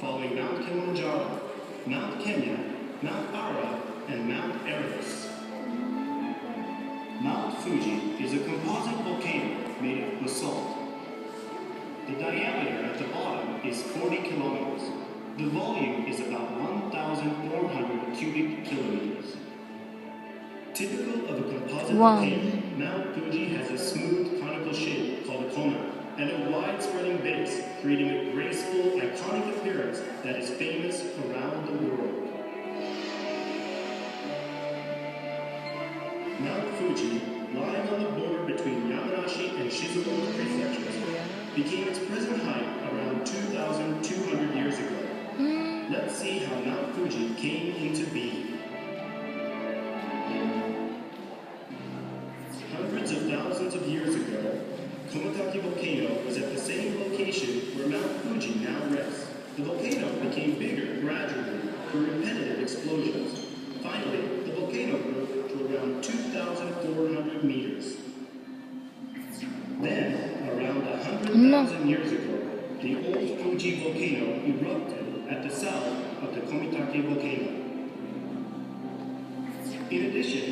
following Mount Kilimanjaro, Mount Kenya, Mount Ara, and Mount Erebus. Mount Fuji is a composite volcano made of basalt. The diameter at the bottom is 40 kilometers. The volume is about 1,400 cubic kilometers. Typical of a composite volcano, Mount Fuji has a smooth conical shape called a cone and a wide-spreading base, creating a graceful, iconic appearance that is famous around the world. Mount Fuji, lying on the border between Yamanashi and Shizuoka prefectures, became its present height around 2,200 years ago. Let's see how Mount Fuji came into being. Hundreds of thousands of years ago, Komatake volcano was at the same location where Mount Fuji now rests. The volcano became bigger gradually through repetitive explosions. Finally, the volcano grew to around 2,400 meters. Then, around 100,000 years ago, the old Fuji volcano erupted at the south of the Komatake volcano. In addition,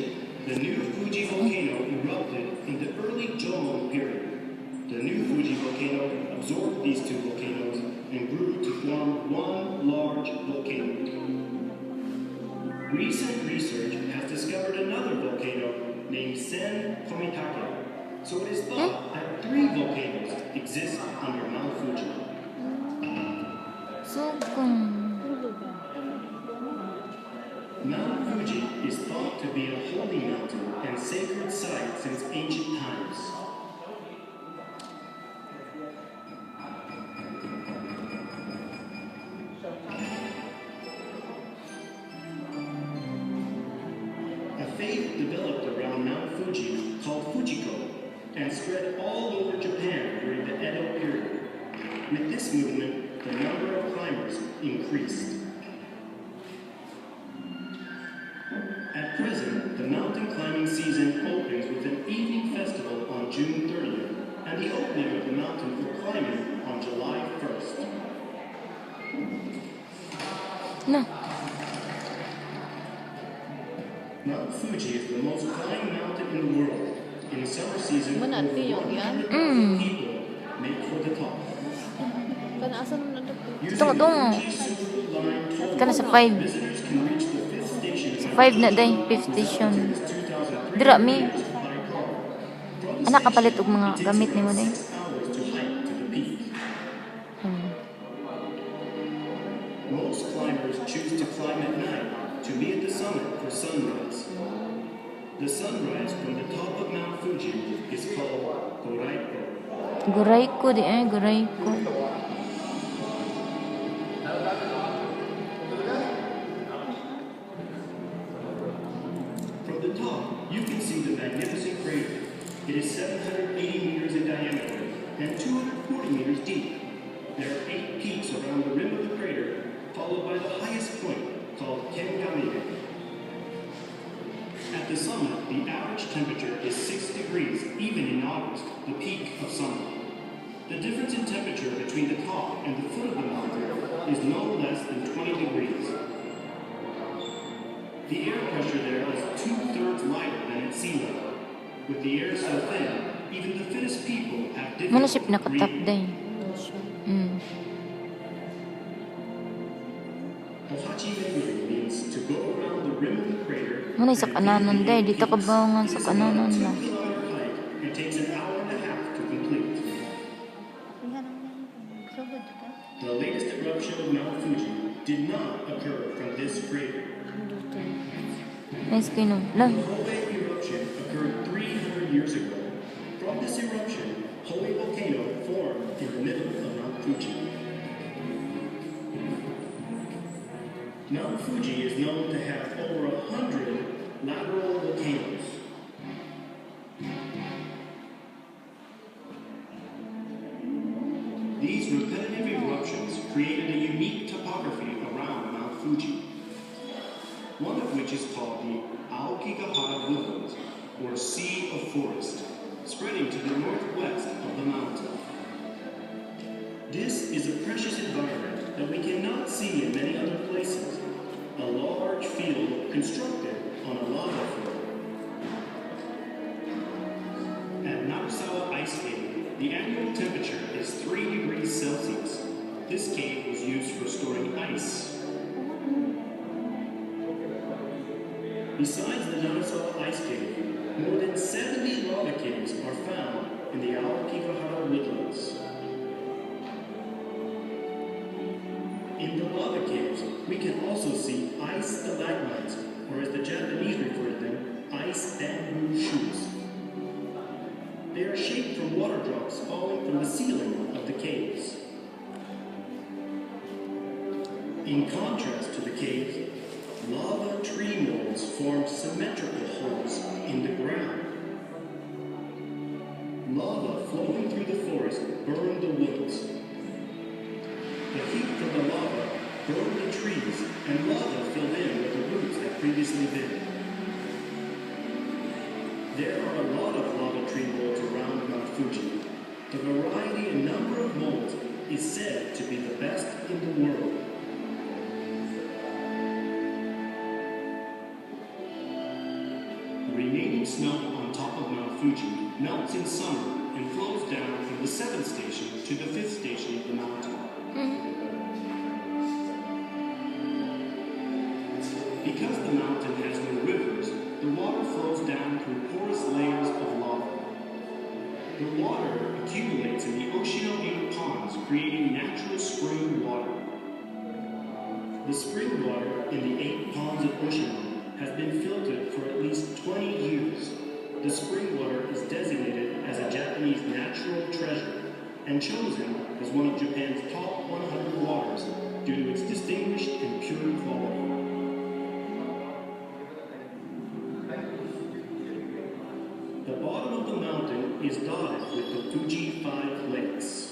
the new Fuji volcano erupted in the early Jomon period. The new Fuji volcano absorbed these two volcanoes and grew to form one large volcano. Recent research has discovered another volcano named Sen Komitake, so it is thought that 3 volcanoes exist under Mount Fuji. Mount Fuji is thought to be a holy mountain and sacred site since ancient times. A faith developed around Mount Fuji called Fujiko and spread all over Japan during the Edo period. With this movement, the number of climbers increased. At present, the mountain climbing season opens with an evening festival on June 30th and the opening of the mountain for climbing on July 1st. No. Mount Fuji is the most climbed mountain in the world. In the summer season, over 100,000 people make for the top. Tunggu. Kan sa 5. Sa 5 na day, 5th station. Dira mi. Anak kapalit og mga gamit nimo day. Most climbers choose to climb at night to be at the summit for sunrise. The sunrise from the top of Mount Fuji is called Goraiko. Goraiko di Goraiko. From the top, you can see the magnificent crater. It is 780 meters in diameter and 240 meters deep. There are 8 peaks around the rim of the crater, followed by the highest point, called Kengamine. At the summit, the average temperature is 6 degrees, even in August, the peak of summer. The difference in temperature between the top and the foot of the mountain is no less than 20 degrees. The air pressure there is 2/3 lighter than at sea level. With the air so thin, even the fittest people have difficulty breathing. Means to go around the rim of the crater. Muna sa kananon day, dito ka bawangan sa kananon na. It takes an hour and a half to complete. The latest eruption of Mount Fuji did not occur from this crater. Nice kino. The Hoei eruption occurred 300 years ago. From this eruption, Hoei volcano formed in the middle of Mount Fuji. Mount Fuji is known to have over 100 lateral volcanoes. These repetitive eruptions created a unique topography around Mount Fuji, one of which is called the Aokigahara Woodlands, or Sea of Forest, spreading to the northwest of the mountain. This is a precious environment that we cannot This cave was used for storing ice. Besides the Nanasawa Ice Cave, more than 70 lava caves are found in the Aokigahara woodlands. In the lava caves, we can also see ice stalagmites, or as the Japanese refer to them, ice bamboo shoots. They are shaped from water drops falling from the ceiling of the caves. In contrast to the caves, lava tree molds formed symmetrical holes in the ground. Lava flowing through the forest burned the woods. The heat from the lava burned the trees, and lava filled in where the roots had previously been. There are a lot of lava tree molds around Mount Fuji. The variety and number of molds is said to be the best in the world. The remaining snow on top of Mount Fuji melts in summer and flows down from the 7th station to the 5th station of the mountain. Because the mountain has no rivers, the water flows down through porous layers of lava. The water accumulates in the Oshino-8 ponds, creating natural spring water. The spring water in the 8 ponds of Oshino has been filtered for at least 20 years. The spring water is designated as a Japanese natural treasure and chosen as one of Japan's top 100 waters due to its distinguished and pure quality. The bottom of the mountain is dotted with the Fuji 5 lakes.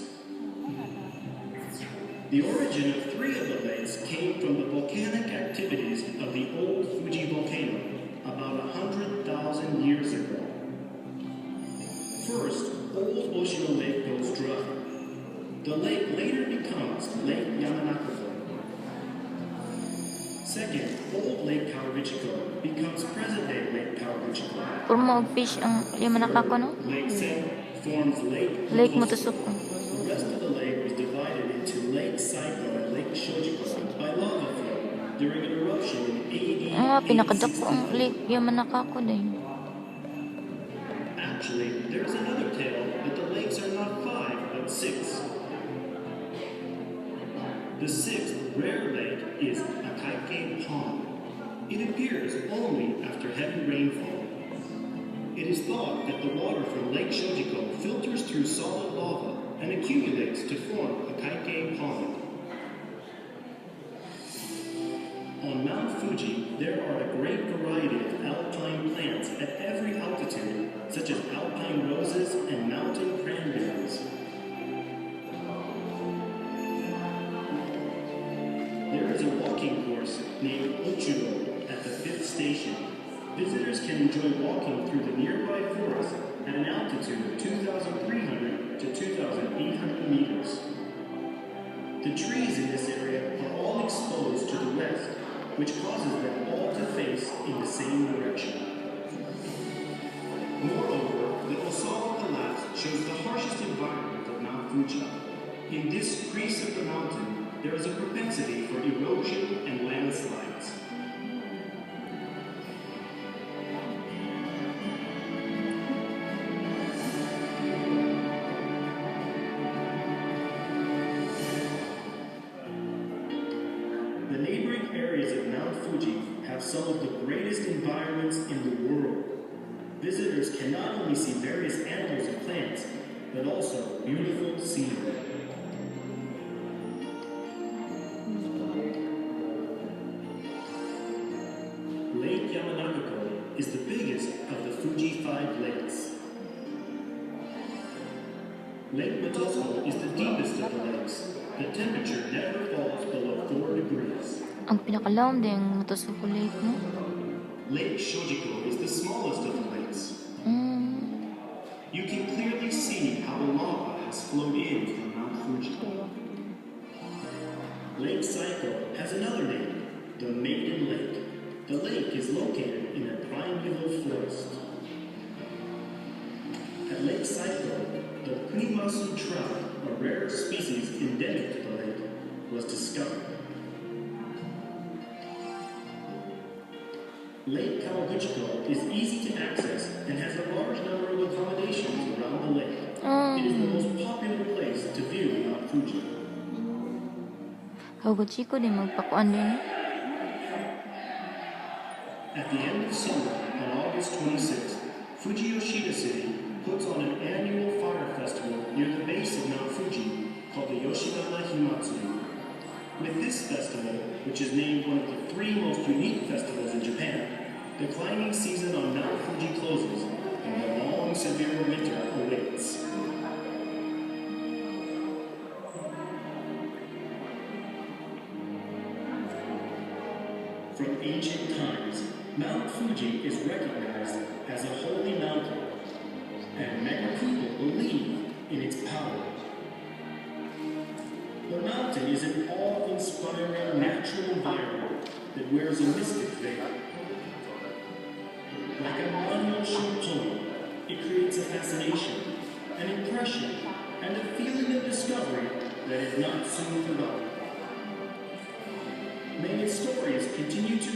The origin of 3 of the lakes came from the volcanic activities of the old Fuji volcano about 100,000 years ago. First, Old Oshino Lake goes dry. The lake later becomes Lake Yamanakavo. Second, Old Lake Kawaguchiko becomes present-day Lake Kawaguchiko. Puro fish ang Yamanaka ko, no? Lake 7 forms Lake Motosuko. The rest of the lake was divided into Lake Saiko and Lake Shojiko by lava flow during an eruption in AD Pinakadako ang Lake Yamanaka ko din. Actually, there is another tale that the lakes are not 5 but 6. The 6th rare lake is Akaike Pond. It appears only after heavy rainfall. It is thought that the water from Lake Shojiko filters through solid lava and accumulates to form Akaike Pond. On Mount Fuji, there are a great variety of alpine plants at every altitude, such as alpine roses and mountain cranberries. There is a walking course named Ochuro at the 5th station. Visitors can enjoy walking through the nearby forest at an altitude of 2,300 to 2,800 meters. The trees in this area are all exposed to the west, which causes them all to face in the same direction. Moreover, the Osawa collapse shows the harshest environment of Mount Fuji. In this crease of the mountain, there is a propensity for erosion and landslides. The neighboring areas of Mount Fuji have some of the greatest environments in the world. Visitors can not only see various animals and plants, but also beautiful scenery. Lake Yamanakako is the biggest of the Fuji 5 lakes. Lake Matosko is the deepest of the lakes. The temperature never falls below 4 degrees. Ang pinakalawom din yung Motosuko Lake, no? Lake Shojiko is the smallest of the lakes. You can clearly see how the lava has flowed in from Mount Fuji. Lake Saiko has another name, the Maiden Lake. The lake is located in a primeval forest. At Lake Saiko, the Kunimasu trout, a rare species endemic to the lake, discovered. Lake Kawaguchiko is easy to access and has a large number of accommodations around the lake. It is the most popular place to view Mount Fuji. Kawaguchiko din magpakuan din. At the end of summer, on August 26th, Fuji Yoshida City puts on an annual fire festival near the base of Mount Fuji called the Yoshigama Himatsuri. With this festival, which is named one of the 3 most unique festivals in Japan, the climbing season on Mount Fuji closes and the long, severe winter awaits. From ancient times, Mount Fuji is recognized as a holy mountain, and many people believe in its power. The mountain is an awe-inspiring natural environment that wears a mystic veil. Like a monumental poem, it creates a fascination, an impression, and a feeling of discovery that is not soon forgotten. May its stories continue to